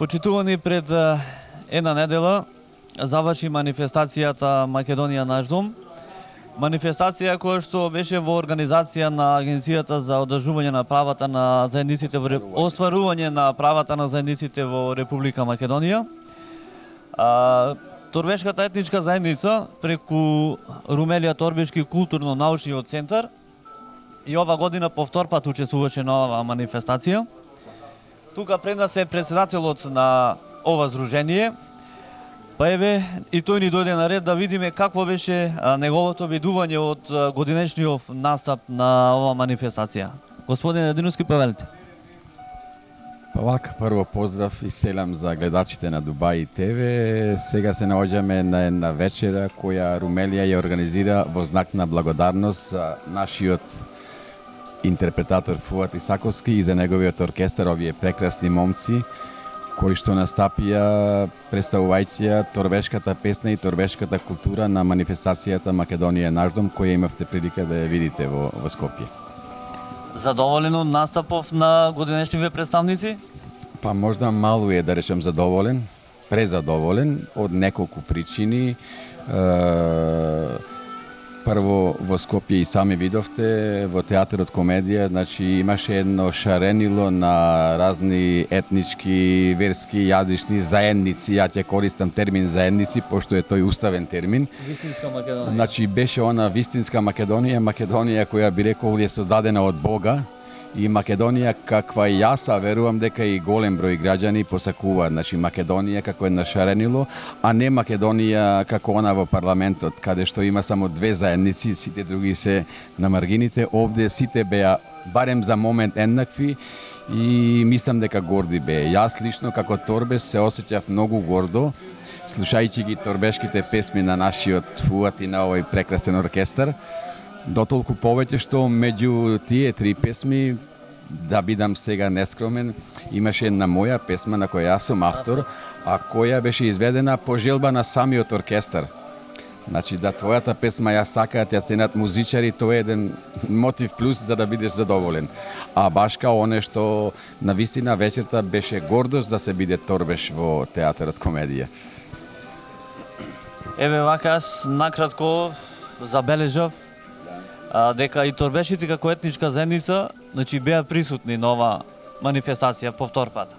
Почитувани, пред една недела заврши манифестацијата Македонија наш дом. Манифестација која што беше во организација на Агенцијата за одржување на правата на заедниците остварување на правата на заедниците во Република Македонија. Торбешката етничка заедница преку Румелија Торбешки културно-научниот центар и ова година повтор пат учествуваше на оваа манифестација. Тука пред нас е председателот на ова здружение. Па еве и тој ни дојде на ред да видиме какво беше неговото видување од годинешниот настап на оваа манифестација. Господин Единовски, повелете. Па вака, прво поздрав и селам за гледачите на Дубај ТВ. Сега се наоѓаме на една вечера која Румелија ја организира во знак на благодарност за нашиот интерпретатор Фуат Исаковски и за неговиот оркестар, овие прекрасни момци кои што настапија представувајќи торбешката песна и торбешката култура на манифестацијата Македонија наш дом, која имавте прилика да ја видите во Скопје. Задоволен од настапов на годинешниве представници? Па можда мало е да речем задоволен, презадоволен од неколку причини. Прво во Скопје и сами видовте во театарот комедија, значи имаше едно шаренило на разни етнички, верски, јазични заедници. Ја ќе користам термин заедници пошто е тој уставен термин. Вистинска Македонија. Значи беше она вистинска Македонија, Македонија која би рекол е создадена од Бога. И Македонија каква јас верувам дека и голем број граѓани посакуваат, значи Македонија како една шаренило, а не Македонија како она во парламентот, каде што има само две заедници, сите други се на маргините. Овде сите беа барем за момент еднакви и мислам дека горди беа. Јас лично како торбеш се осеќав многу гордо слушајќи ги торбешките песми на нашиот Фуат и на овој прекрасен оркестар. Дотолку повеќе што меѓу тие три песми, да бидам сега нескромен, имаше една моја песма на која јас сум автор, а која беше изведена по желба на самиот оркестар. Значи да твојата песма ја сакаат ја ценат музичари, тоа е еден мотив плюс за да бидеш задоволен. А баш као оне што на вистина вечерта беше гордост да се биде торбеш во театарот комедија. Еве вака јас накратко забележав дека и торбешите како етничка заедница, значи беа присутни на оваа манифестација повтор пат.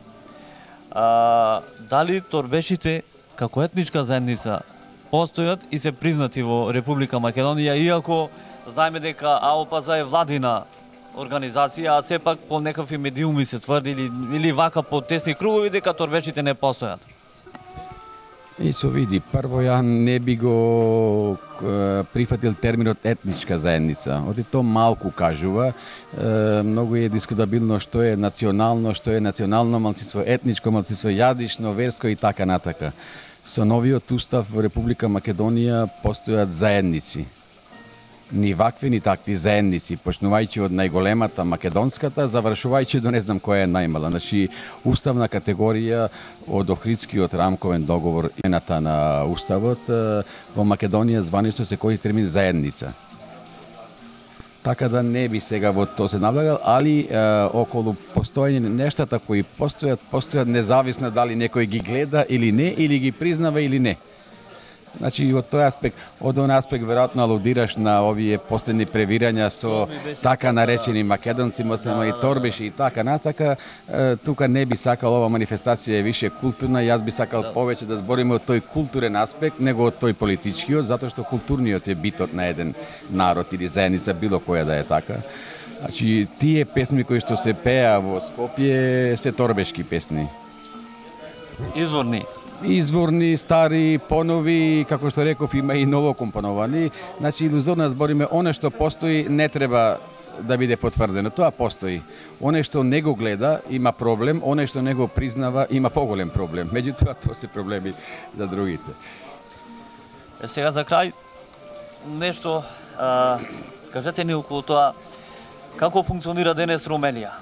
Дали торбешите како етничка заедница постојат и се признати во Република Македонија, иако знаеме дека АОПАЗ е владина организација, а сепак по некакви медиуми се тврди или вака по тесни кругови дека торбешите не постојат? И со види, прво ја не би го прифатил терминот етничка заедница. Оти то малку кажува, многу е дискутабилно што е национално, што е национално малцинство, етничко малцинство, јазично, верско и така натака. Со новиот устав во Република Македонија постојат заедници. Ни вакви, ни такви заедници, почнувајќи од најголемата македонската, завршувајќи до не знам која е најмала. Значи, уставна категорија од Охридскиот рамковен договор, ената на уставот, во Македонија званично се кои термин заедница. Така да не би сега во тоа се навлагал, али околу постоење нештата кои постојат независно дали некој ги гледа или не, или ги признава или не. Значи, од тој аспект, веројатно алудираш на овие последни превирања со така наречени македонци, муслимани и торбеши и така натака. Тука не би сакал, ова манифестација е више културна, јас би сакал повеќе да збориме од тој културен аспект, него од тој политичкиот, затоа што културниот е битот на еден народ или заедница, било која да е така. Значи, тие песни кои што се пеа во Скопје се торбешки песни. Изворни, стари, понови, како што реков, има и ново компоновани. Значи, илузорно збориме, оне што постои не треба да биде потврдено. Тоа постои. Оне што не го гледа, има проблем, оне што не го признава, има поголем проблем. Меѓутоа, тоа се проблеми за другите. Сега за крај, нешто, кажете ни околу тоа, како функционира денес Румелија?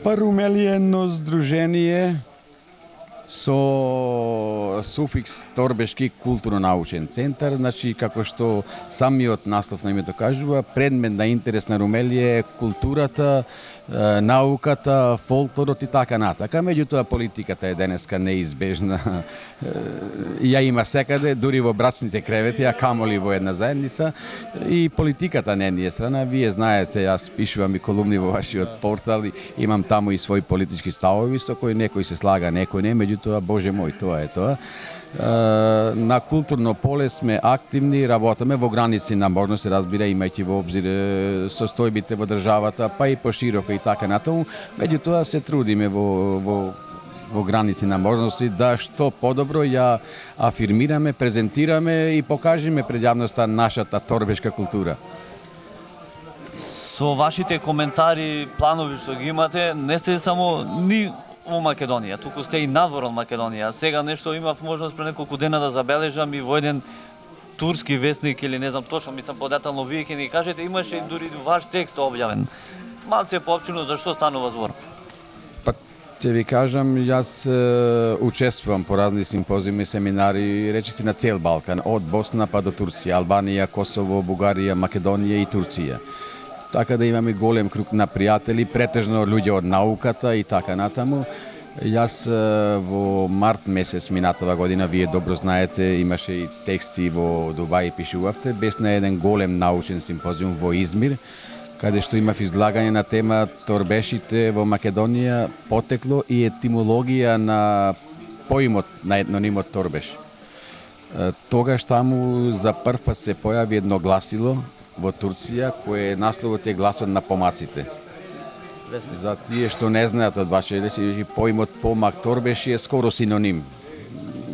Па Румелија е едно здружение со суфикс Торбешки културно-научен центар, значи како што самиот наслов на името кажува, предмет на интерес на Румелија е културата, науката, фолклорот и така натака. Меѓутоа политиката е денеска неизбежна. Ја има секаде, дури во брачните кревети, а камоли во една заедница. И политиката не е страна. Вие знаете, јас пишувам и колумни во вашиот портал, и имам таму и своји политички ставови со кои некој се слага, некој не, меѓутоа, боже мој, тоа е тоа. На културно поле сме активни, работаме во граници на можност, се разбира, имајќи во обзир состојбите во државата, па и пошироко и така натаму. Меѓутоа се трудиме во граници на можности да што подобро ја афирмираме, презентираме и покажеме пред јавноста нашата торбешка култура. Со вашите коментари, планови што ги имате, не сте само ни во Македонија, туку сте и надвор од Македонија. Сега нешто имав можност пред неколку дена да забележам и во еден турски весник или не знам точно, мислам подетално вие ќе ни кажете, имаше дури ваш текст објавен. Малце поопштено за што станува збор? Па ќе ви кажам, јас учествувам по разни симпозиуми, семинари, речиси на цел Балкан, од Босна па до Турција, Албанија, Косово, Бугарија, Македонија и Турција. Така да имаме голем круг на пријатели, претежно луѓе од науката и така натаму. Јас во март месец минатава година, вие добро знаете, имаше и тексти во Дубај, пишувавте, без на еден голем научен симпозиум во Измир, каде што имав излагање на тема торбешите во Македонија, потекло и етимологија на поимот на етнонимот торбеш. Тогаш таму за прв пат се појави едно гласило во Турција, кој насловот е гласот на помаците. За тие што не знаат од ваше речи, поимот помак торбеш е скоро синоним.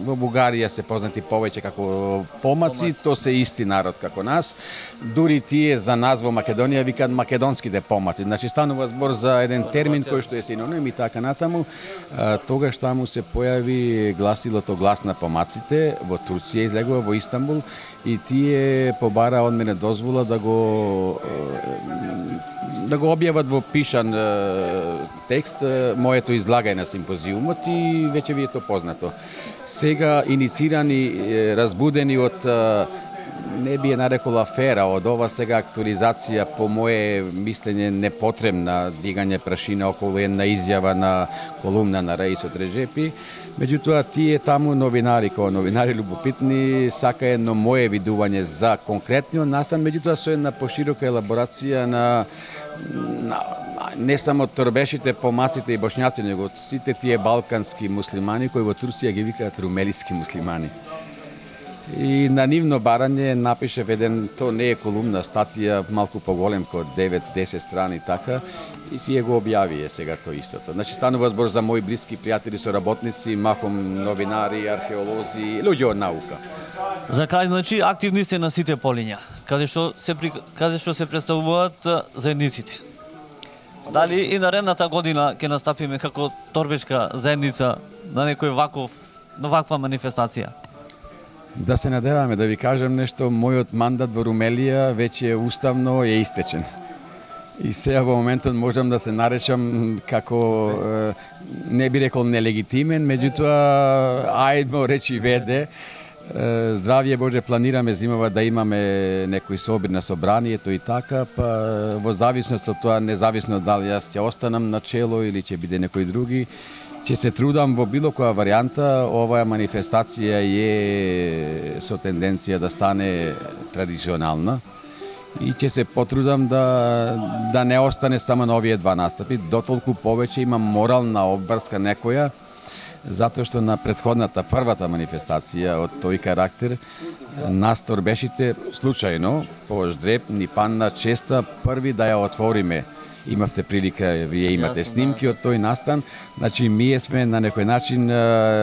Во Бугарија се познати повеќе како помаци, то се исти народ како нас. Дури тие за нас во Македонија викаат македонските помаци. Значи станува збор за еден термин кој што е синоним и така натаму. Тогаш таму се појави гласилото глас на помаците, во Турција излегува во Истанбул, и тие побара од мене дозвола да го објават во пишан текст моето излагање на симпозиумот, и веќе ви е то познато. Сега иницирани, разбудени од, не би ја нарекол афера, од ова сега актуализација, по моje мислење непотребна, дигање прашина околу една изјава на колумна на Раисот Реджепи. Меѓутоа, тие таму новинари, кои новинари любопитни, сака едно моје видување за конкретниот настан, меѓутоа со една поширока елаборација на не само торбешите, помаците и бошњаци, него сите тие балкански муслимани кои во Турција ги викаат румелиски муслимани. И на нивно барање напишев еден, то не е колумна, статија малку поголем, кој 9-10 страни така, и тие го објавија сега то истото. Значи станува збор за мои блиски пријатели, соработници, махом новинари, археолози, луѓе од наука. За крај, значи, активни сте на сите полиња, каде што се представуваат заедниците. Дали и наредната година ќе настапиме како торбешка заедница на некој ваква манифестација? Да се надеваме, да ви кажам нешто, мојот мандат во Румелија веќе уставно е истечен. И сега во моментот можам да се наречам како, не би рекол нелегитимен, меѓутоа, ајдмо речи веде, здравје Боже, планираме зимава да имаме некој собир на собранието и така, па во зависност од тоа, независно дали јас ќе останам на чело или ќе биде некој други, ќе се трудам во било која варијанта. Оваа манифестација е со тенденција да стане традиционална и ќе се потрудам да не остане само на овие два настапи, дотолку повеќе имам морална обврска некоја, затоа што на претходната, првата манифестација од тој карактер, нас торбешите случајно, по ждреб, ни панна честа први да ја отвориме. Имавте прилика, вие имате снимки од тој настан, значи ние сме на некој начин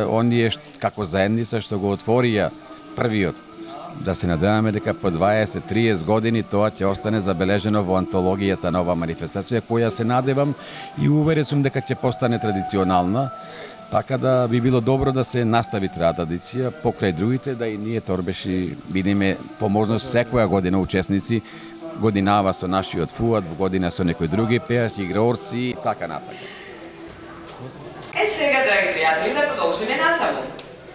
оние како заедница што го отворија првиот. Да се надеваме дека по 20-30 години тоа ќе остане забележено во антологијата на оваа манифестација, која се надевам и уверен сум дека ќе постане традиционална. Така да би било добро да се настави традиција покрај другите, да и ние торбеши бидеме по можност секоја година учесници, годинава со нашиот фуат, година со некои други пејачи, играорци и така натака. Сега, драги пријатели, да продолжиме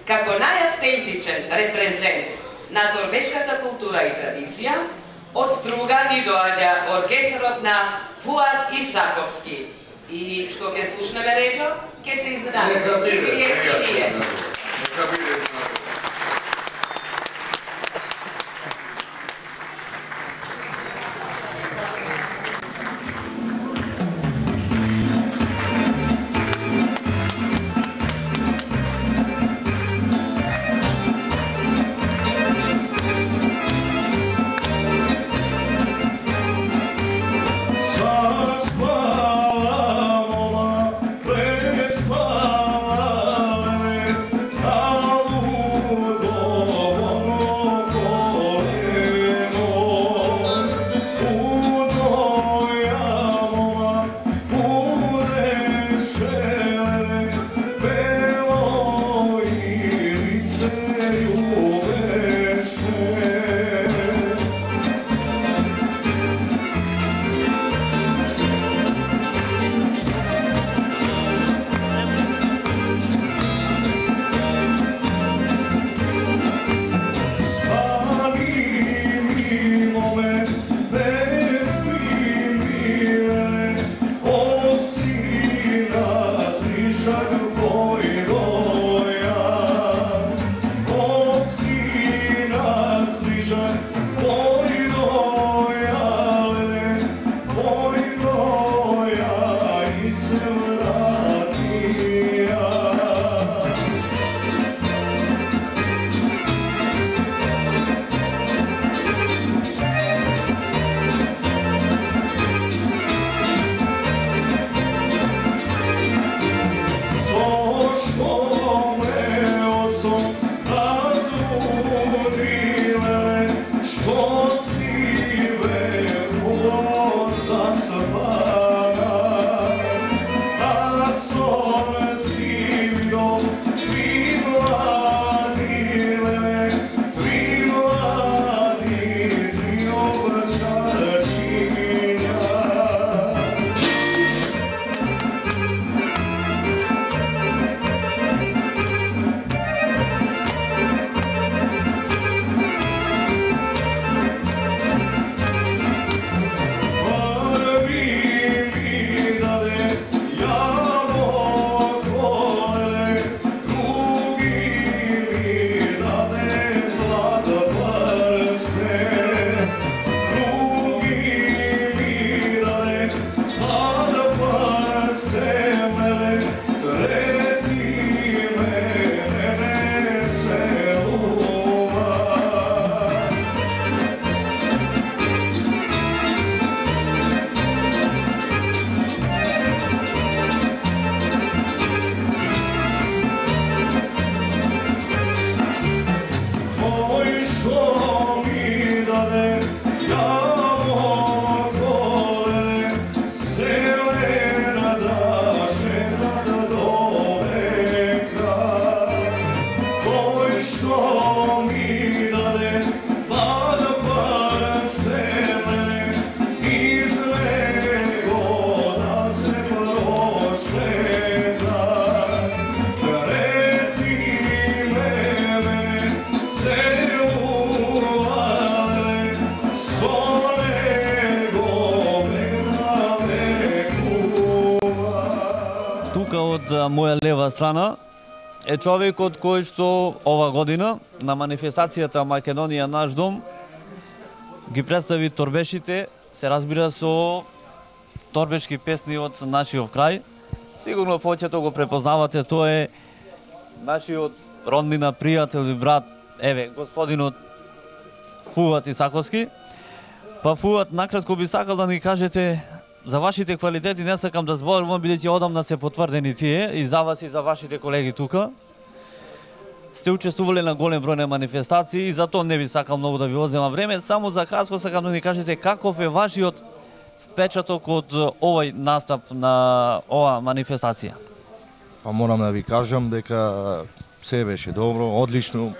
како најавтентичен репрезент на торбешката култура и традиција, од Струга ни доаѓа оркестрот на Фуад Исаковски. И што ќе слушнеме, Реџо, ќе се изненадите. И вие. Од моја лева страна е човекот кој што ова година на манифестацијата Македонија наш дом ги представи торбешите, се разбира со торбешки песни од нашиот крај. Сигурно повеќето го препознавате, тоа е нашиот роднина, пријател и брат, еве, господинот Фуад Исаковски. Па Фуад, накратко би сакал да ни кажете за вашите квалитети, не сакам да зборувам, бидејќи одамна се потврдени тие и за вас и за вашите колеги тука. Сте учествувале на голем број на манифестации и затоа не би сакал многу да ви одземам време. Само за кратко сакам да ни кажете каков е вашиот впечаток од овој настап на ова манифестација. Па морам да ви кажам дека се беше добро, одлично.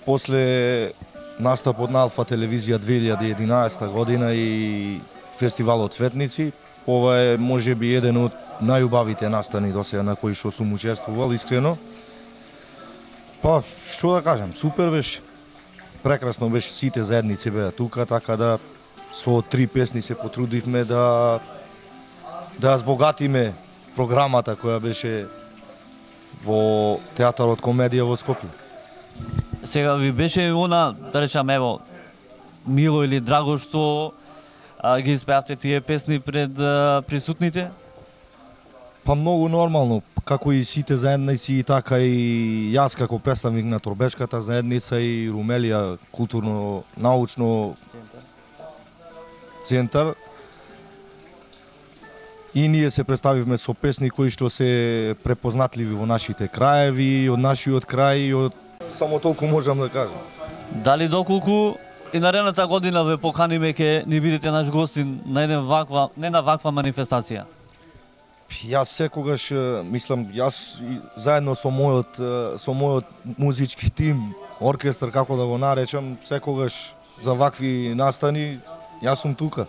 После настапот на Алфа телевизија 2011 година и фестивалот Цветници, ова е можеби еден од најубавите настани до сега на кои што сум учествувал, искрено. Па, што да кажем, супер беше. Прекрасно беше, сите заедници беа тука, така да со 3 песни се потрудивме да збогатиме програмата која беше во театарот комедија во Скопје. Сега ви беше она, да речам, ево, мило или драго што ги испеавте тие песни пред присутните? Па многу нормално, како и сите заедници, и така и јас како представник на Торбешката заедница и Румелија културно-научно центар. И ние се представивме со песни кои што се препознатливи во нашите краеви, од нашиот крај и од само толку можам да кажам. Дали доколку и наредната година ве поканиме ке ни бидете наш гостин на една ваква манифестација? Јас секогаш мислам, јас заедно со мојот музички тим, оркестар како да го наречам, секогаш за вакви настани јас сум тука.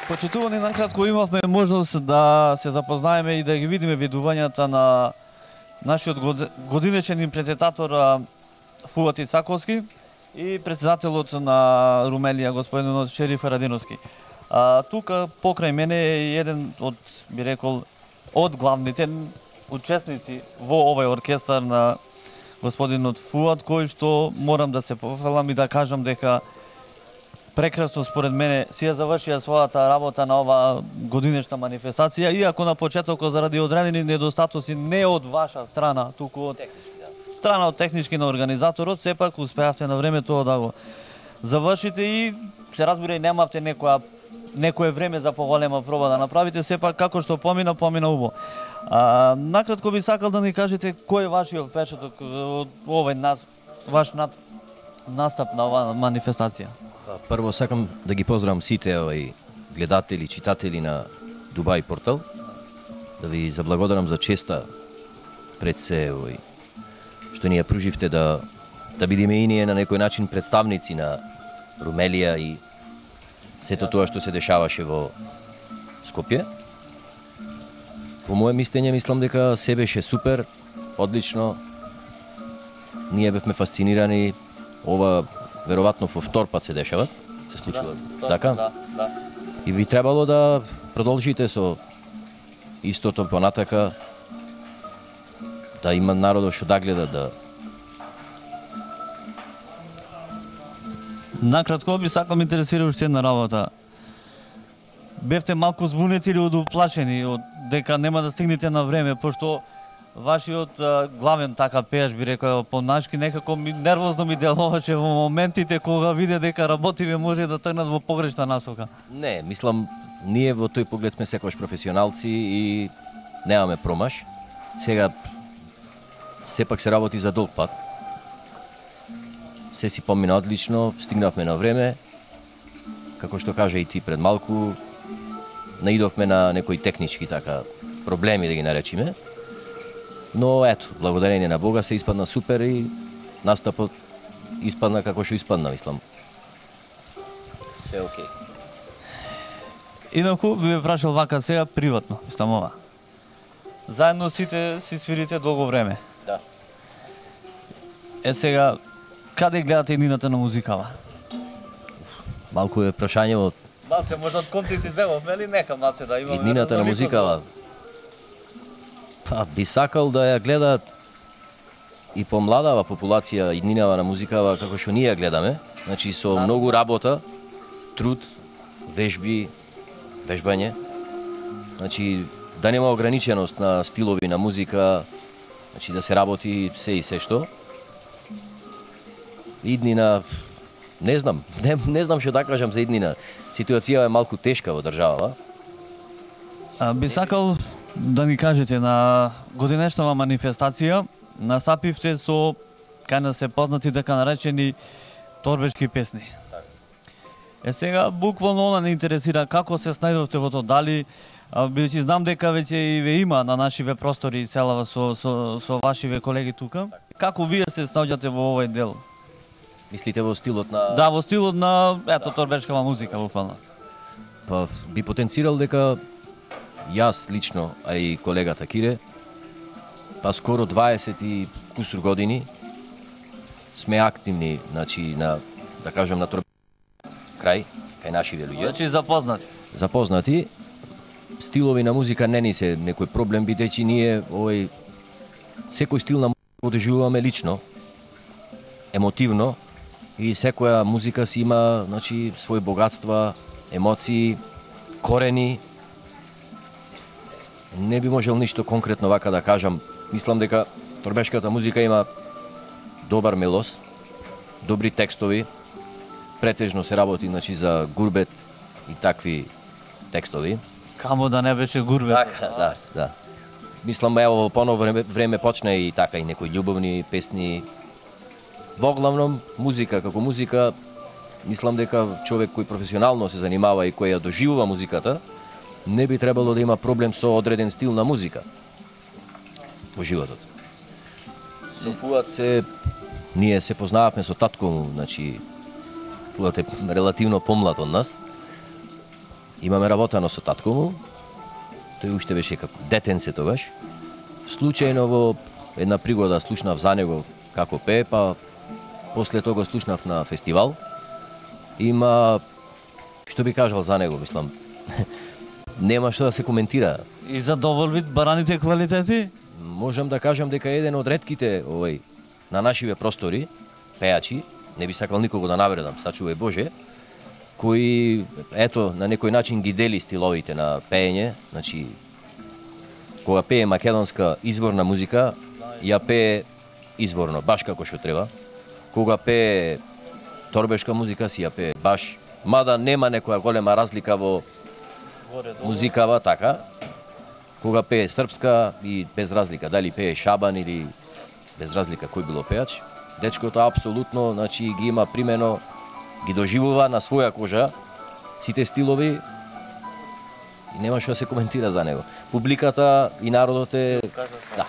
Почитувани, накратко имавме можност да се запознаеме и да ги видиме видувањата на нашиот годинечен импретатор Фуат Исаковски и председателот на Румелија, господинот Шериф Радиновски. Тука покрај мене е еден од, би рекол, од главните, учесници во овој оркестар на господинот Фуад, кој што морам да се пофалам и да кажам дека прекрасно според мене си ја завршија својата работа на ова годинешна манифестација, иако на почетокот заради одредени недостатоци не од ваша страна, туку од страна од технички на организаторот, сепак успеавте на време тоа да го завршите и се разбира и немавте некое време за поголема проба да направите, сепак како што помина убаво. Накратко би сакал да ни кажете кој е вашиот впечаток од овој ваш настап на оваа манифестација. Прво сакам да ги поздравам сите гледатели, читатели на Дубај портал, да ви заблагодарам за честа пред се што ни ја пруживте да бидеме и ние на некој начин представници на Румелија и сето тоа што се дешаваше во Скопје. По моје мислење, мислам дека се беше супер, одлично. Ние бевме фасцинирани. Ова веројатно по втор пат се дешава, се случува. Така? Да. И би требало да продолжите со истото понатака, да има народот што да гледа, да. Накратко би сакал ме интересира уште една работа. Бевте малку збунети или одуплашени од дека нема да стигнете на време, пошто вашиот главен така пееш би рекол понашки некако нервозно ми делуваше во моментите кога виде дека работиве може да тргнат во погрешна насока. Не, мислам, ние во тој поглед сме секогаш професионалци и немаме промаш. Сега сепак се работи за долг пат. Се си помина одлично, стигнавме на време. Како што кажа и ти пред малку, наидовме на некои технички така проблеми да ги наречиме. Но ето, благодарение на Бога се испадна супер и настапот испадна како што испадна, мислам. Се окей. Инаку би ве прашал вака сега приватно, мислам ова. Заедно сите си свирите долго време. Да. Сега, каде гледате иднината на музикава? Малку е прашање од Малце, може од контекст извемавме или нека малце да имаме... иднината на музикава. Би сакал да ја гледаат и помладава популација иднинава на музикава како што ние ја гледаме. Значи со многу работа, труд, вежбање. Значи да нема ограниченост на стилови на музика, значи да се работи се и се што. Иднина, не знам што да кажам за иднина. Ситуацијава е малку тешка во државава. Би сакал да ни кажете на годинешнава манифестација насапивте со кај нас се познати така наречени торбешки песни. Сега буквално она не интересира како се снајдовте во тоа, дали бидејќи знам дека веќе и ве има на нашиве простори и селава со вашиве колеги тука. Како вие се снаоѓате во овој дел? Мислите во стилот на... Да, во стилот на торбешкава музика буквално. Па би потенцирал дека јас лично, а и колегата Кире, па скоро 20 и кусур години сме активни, значи на, да кажам, на кај нашиве луѓе. Значи запознати. Запознати. Стилови на музика не ни се некој проблем, бидејќи ние секој стил на музика го доживуваме лично, емотивно, и секоја музика си има, значи, своји богатства, емоции, корени. Не би можел ништо конкретно вака да кажам. Мислам дека торбешката музика има добар мелос, добри текстови, претежно се работи, значи, за гурбет и такви текстови. Камо да не беше гурбет. Така, да. Мислам, ево, во поново време почна и така, и некои љубовни песни. Во главном, музика, како музика, мислам дека човек кој професионално се занимава и кој ја доживува музиката, не би требало да има проблем со одреден стил на музика во животот. Со Фуат ние се познававме со татко му, значи Фуат е релативно помлад од нас. Имаме работано со татко му. Тој уште беше како детенце тогаш. Случајно во една пригода слушнав за него како пее, па после тоа го слушнав на фестивал. Има, што би кажал за него, мислам, нема што да се коментира. И задоволви бараните квалитети? можам да кажам дека еден од ретките на нашиве простори пеачи, не би сакал никого да навредам, сачувај Боже, кои ето на некој начин ги дели стиловите на пеење, значи кога пее македонска изворна музика, ја пее изворно, баш како што треба. Кога пее торбешка музика, си ја пее баш, мада нема некоја голема разлика во музикава, така. Кога пее српска и без разлика, дали пее Шабан или без разлика кој било пеач, дечкото апсолутно, значи ги има примено, ги доживува на своја кожа сите стилови и нема што да се коментира за него. Публиката и народот е... Да.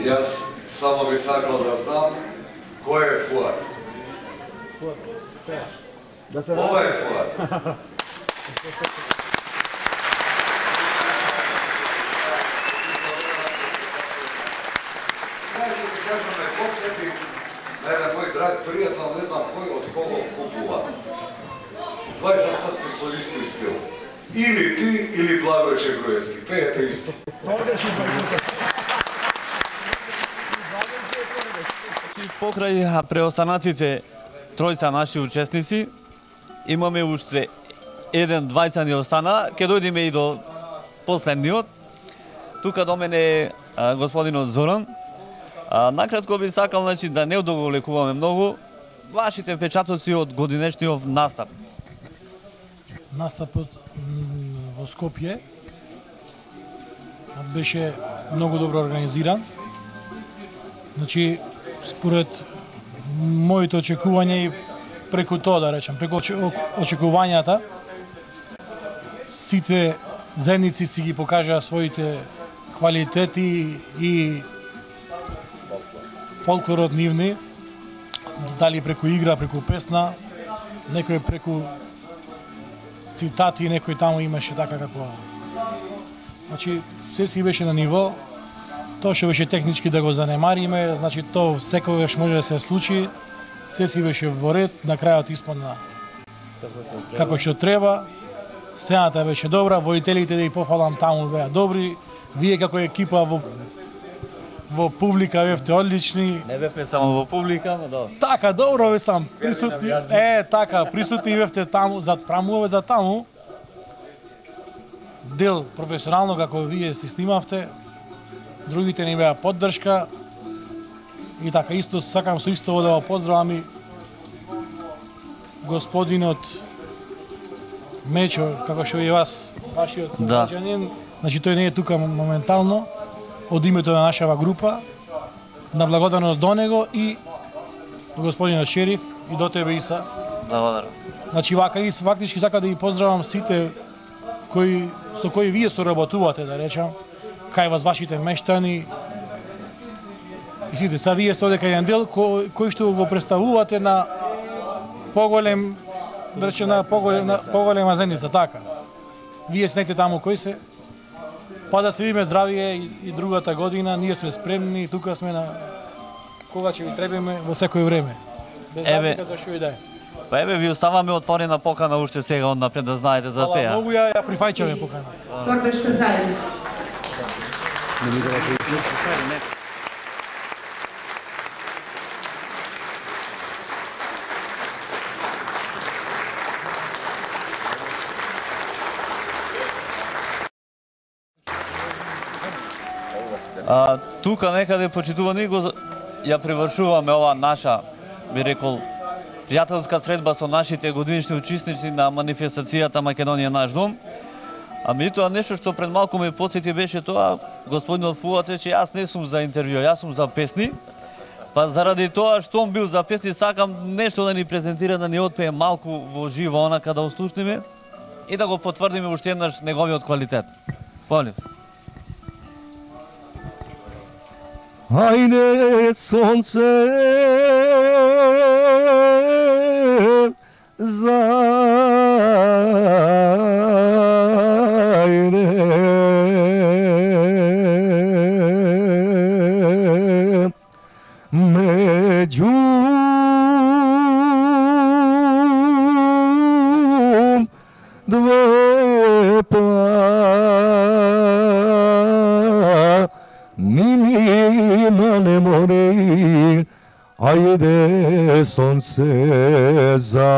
Јас само би сакал да знам кој е Фуат. Ова е Фуат. Знаеш да ти кажам, ме подсети на еден мој драг пријател, не знам кој од кого купува. 20 солисти стил. Или ти, или Благој Чегоевски. Пеете исто. Покрај преостанатите тројца наши учесници, имаме уште еден, двајца ни остана, ќе дојдеме и до последниот. Тука до мене е господинот Зоран. Накратко би сакал, значи, да не одоголекуваме многу, вашите впечатоци од годинешниот настап? Настапот во Скопје беше многу добро организиран. Значи, според моите очекувања и преку тоа, да речем, преку очекувањата, сите заедници си ги покажаа своите квалитети и фолклорот нивни, дали преку игра, преку песна, некој преку цитати, некој таму имаше така како... Значи, се си беше на ниво, тоа што беше технички да го занемариме, значи тоа секогаш може да се случи, се си беше во ред, на крајот испадна како што треба, сцената беше добра, воителите да ги пофалам таму беа добри, вие како екипа во публика бевте одлични. Не бевме само во публика, но добро. Така, добро бе сам, присутни, така, присутни бевте таму, зад прамуве за таму, дел професионално како вие си снимавте, другите ни беа поддршка и така исто сакам со исто да поздравам и господинот Мечо, како што и вас, вашиот граѓанин, значи тој не е тука моментално, од името на нашава група, на благодарност до него и до господинот Шериф и до тебе Иса. Благодарам. Значи вака и фактички сакам да ги поздравам сите со кои вие соработувате, да речам, кај вас вашите мештани и сите са вие сте дека еден дел кој што го представувате на поголем, да речем, на поголема заедница, така. Вие снете таму кои се, па да се видиме здравие и другата година, ние сме спремни, тука сме на кога ќе ви требаме во секој време. Без разлика за што и да е. Па еве ви оставаме отворена покана уште сега однапред да знаете за теа. Многу ја прифаќаме покана. Торбешка заедница. Тука некаде, почитувани, ја привршуваме ова наша, би рекол, пријателска средба со нашите годинишни учесници на манифестацијата Македонија наш дом. Ами тоа нешто што пред малку ме потсети беше тоа, господинот Фуат, че јас не сум за интервју, јас сум за песни. Па заради тоа што он бил за песни, сакам нешто да ни презентира, да ни отпее малку во живо онака да ослушниме и да го потврдиме уште еднаш неговиот квалитет. Полис. Ајде, сонце, зајде, меѓу две планина не море, ајде сонце зајде,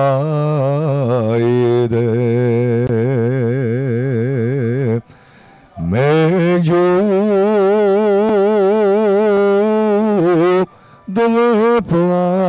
меѓу две планина